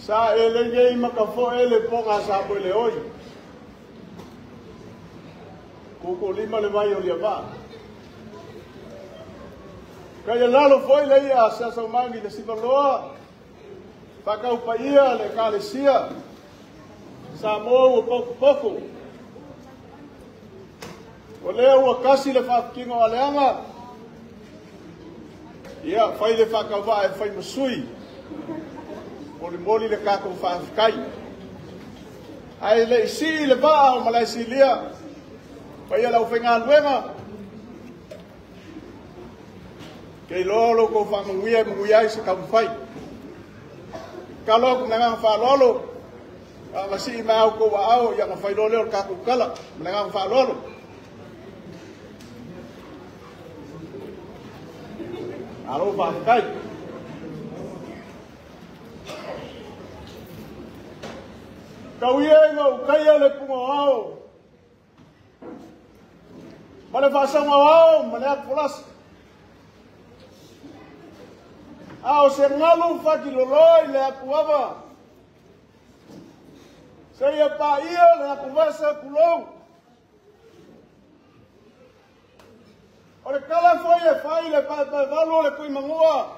Sa ele ngai makafo ele ponga sa po le oi. Kuku lima le vai o le va. Kaya lalo foi le ia sa sa mangi le sivaloa. Pakau paia le kalesia. Sa mo o pouco pouco. O leo o kasi le fakingo aleanga. Ia fai le fakava e fai masui. Moli le kako whaafikai. Ai le isi le vaa o malaisi lia. Pai ala uwhenga luenga. Kei lolo ko whamunguia munguia se kauwhai. Ka loko nanga whalolo. Ka masi i mau ko wa au ia ka whailole o kako kala. Nanga whalolo. Alo whaafikai. Kau ia ngau kaya le punga au. Male whasanga au, male akulas. Au se ngalu whakiloloi le akuava. Se ia pa ia le akuvasa kulou. O le kala foi e whai le valu le kui mangua.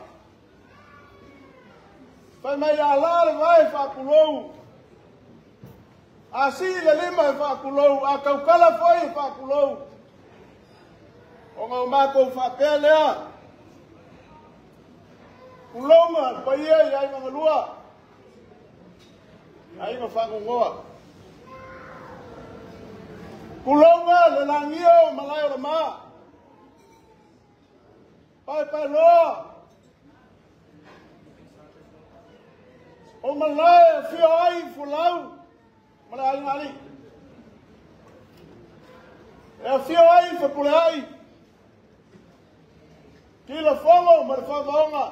Whai mai ala le vai whakulou. Asi le lima e whakulou, a kaukala foi e whakulou. O ngau mako whapea lea. Kulonga, paia i ai mangalua. Ai ma whakungoa. Kulonga le langio malai o le maa. Pai loa. O malai fio ai fulau. Mala ai ngali. E fio ai fa pule ai. Kila fongo ma fa vonga.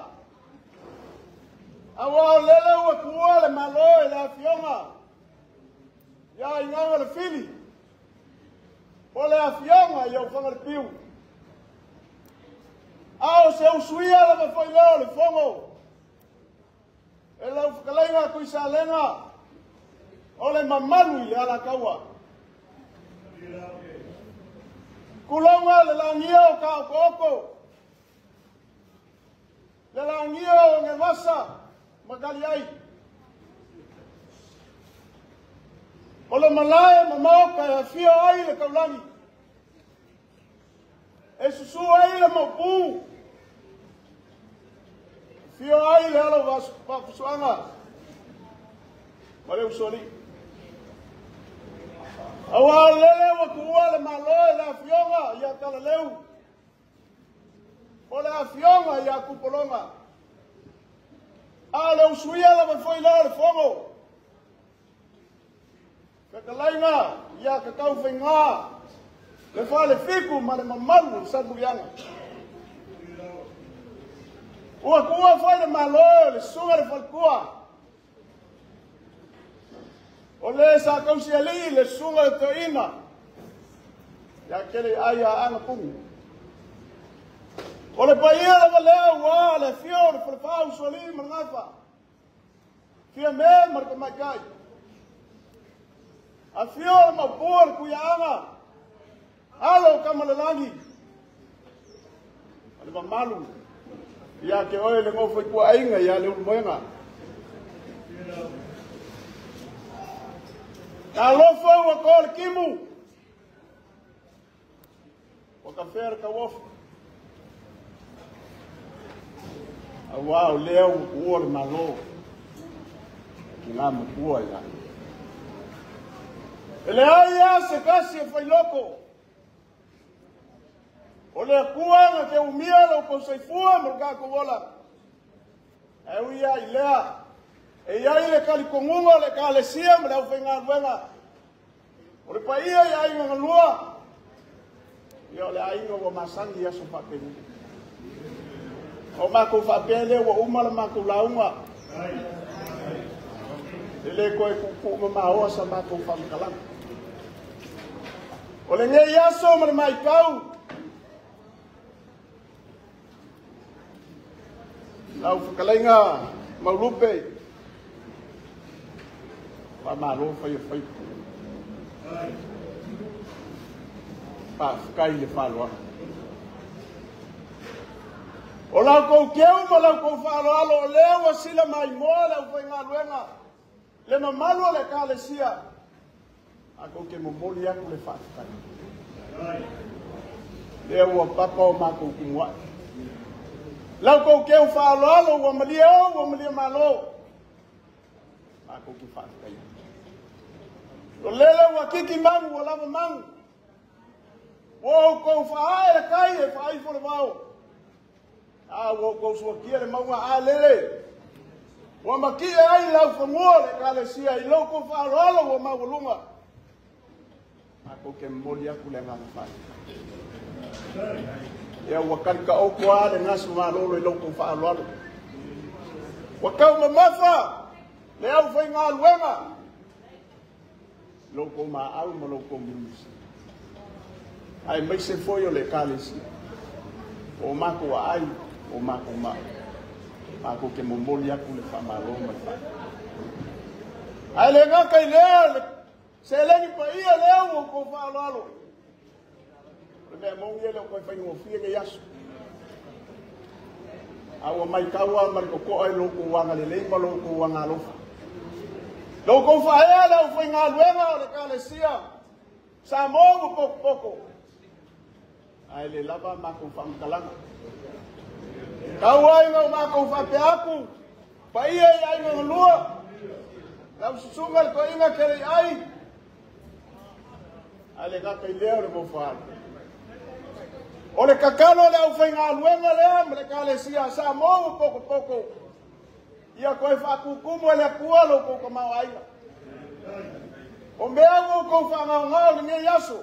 Awa lele wa kuwa le malo e la fionga. Ya inga le fili. Ole a fionga yo fonga le piu. Ao se usuia la fa yo le fongo. E la ufkalenga kuisa lenga. Ole mamalu le ala kaua. Kulonga le langio ka koko. Le langio nge masa magali ai. Ole malai mamau ka fio ai le kaulani. E susu ai le mapu. Fio ai le alo vasuanga. Mare usoli. Awa lele wa kuwa le malo la fionga ya kala leu. O la fionga ya kupolonga. A le usuia la foi la le fongo. Ka lainga ya ka kau fenga. Le fa le fiku ma le mamalu sa buyanga. O kuwa foi le malo le sunga le falkua. Ole sa kausi ali le sunga to ina. Ya kele aya anga pung. Ole paia la leo wa le fior for pau soli mangafa. Fia me marka makai. A fior ma por ku ya anga. Alo kamalangi. Ale ba malu. Ya ke ole le ngofo ku ainga ya le moenga. Alofo wa kol kimu. O kafer ka wof. Wow, leo uor malo. Ngam kuwa ya. Ele aya se kasi foi loco. Ole kuwa na ke umia lo ko saifua merga ko bola. Eu ia ilea. E ia ile kali kongunga le kale siam le ufenga wenga. Ore paia ia inga lua. Yo le ainga wa masangi ya sopa peni. O mako fa pele wa umala mako launga. Ele ko e ku ma o sa mako fa mkalang. Ole nge ya so mar mai kau. Lau fakalenga maulupe. pa malo fai pa kai le falo o la ko keu ma la ko falo alo le wa sila mai mola foi nga luenga le no malo le ka le sia a ko ke mo moli ya ko le fa kai le wa papa o ma ko kunwa la ko keu falo alo wa malia malo ako ki fa kai lo lele wa kiki mangu wala mangu wo ko fa ai kai e fa ai fo bao a wo ko so kiere mangu a lele wa maki ai la fo ngole kale sia I lo ko fa rolo wo ma volunga ako ke molia kulenga fa ya wa kan ka o kwa le ngasu ma lo lo ko fa rolo wa ka ma mafa le au fai ngā luenga loko ma au ma loko miusi ai mai se foi o le kalesi o mako ai o mako ma mako ke momoli aku le whamalo mai whai ai le ngā kai lea se lengi pa ia leo o ko whalalo le mea mongi ele o koe whai ngofia ke yasu awa mai kaua mariko ko ai loko wanga le leima loko wanga lofa lo ko fa ela o foi nga luenga o le kalesia sa mo poko ai le lava ma ko fa mkalanga kawai nga ma ko fa pe aku pa ia ai nga lua la sungal ko inga kere ai ale ka kai leo le mo fa o le kakalo le o foi nga luenga le kalesia sa mo poko ia koe whakukumu ele kualo ko mau aina. O mea ngō ko whangau le nge yaso.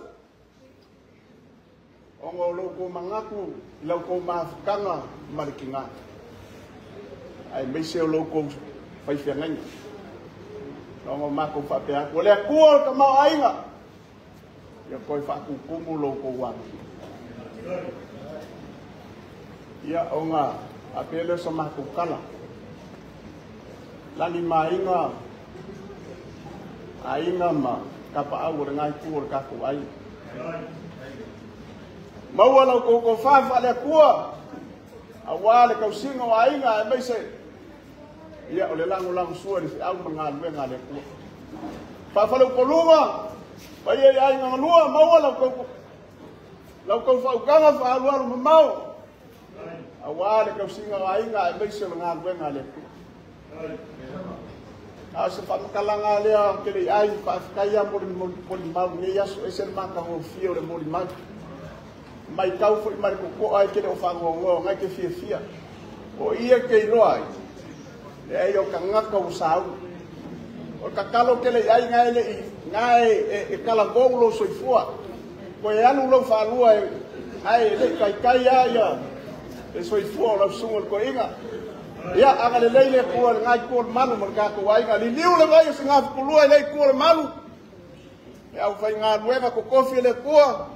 O ngō loko mangaku lau ko mawhukanga marikinga. Ai meise o loko whaiwhengaini. O ngō mako whapea ko le kualo ka mau aina. Ia koe whakukumu loko wangi. Ia o ngā apele sa mako kala. Lani mainga ainga ma kapa au ngai ku ka ku ai maua lo ko fa le kua awale ka singa ainga mai se ia ole langu suari au manga luenga le kua fa le koluma pa ia ainga lua maua lo ko fa ukanga fa lu mau awale ka singa ainga mai se manga luenga le kua asa whamakalanga lea kele ai whaafikaia mori mau ne yaso e ser maka ho fio le mori mau mai kau fo i mariko ko ai kele o whangongo ngai ke fia o ia ke iroa ai le ai o ka ngaka o sau o ka kalo kele ai ngai le i ngai e kala goulo soifua ko e anu lo whanua ai le kai ia e soifua o lau sungol ko inga ia anga le leile ko ngai ko malu marka ko ai ga li liu le vai se ngaf ko lua le ko malu e au fai nga luenga ko kofi le ko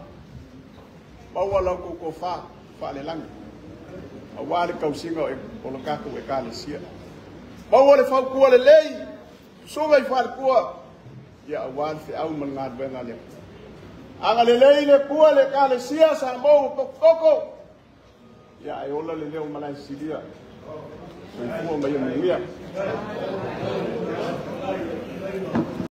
ba wala ko fa le lang a wale ka usinga e ko ka ko e ka le sia ba wale fa ko le lei so vai fa ko ia wal fe au man nga luenga le anga le leile ko le ka le sia sa mo ko ia e ola le leo malai silia. Foi uma meia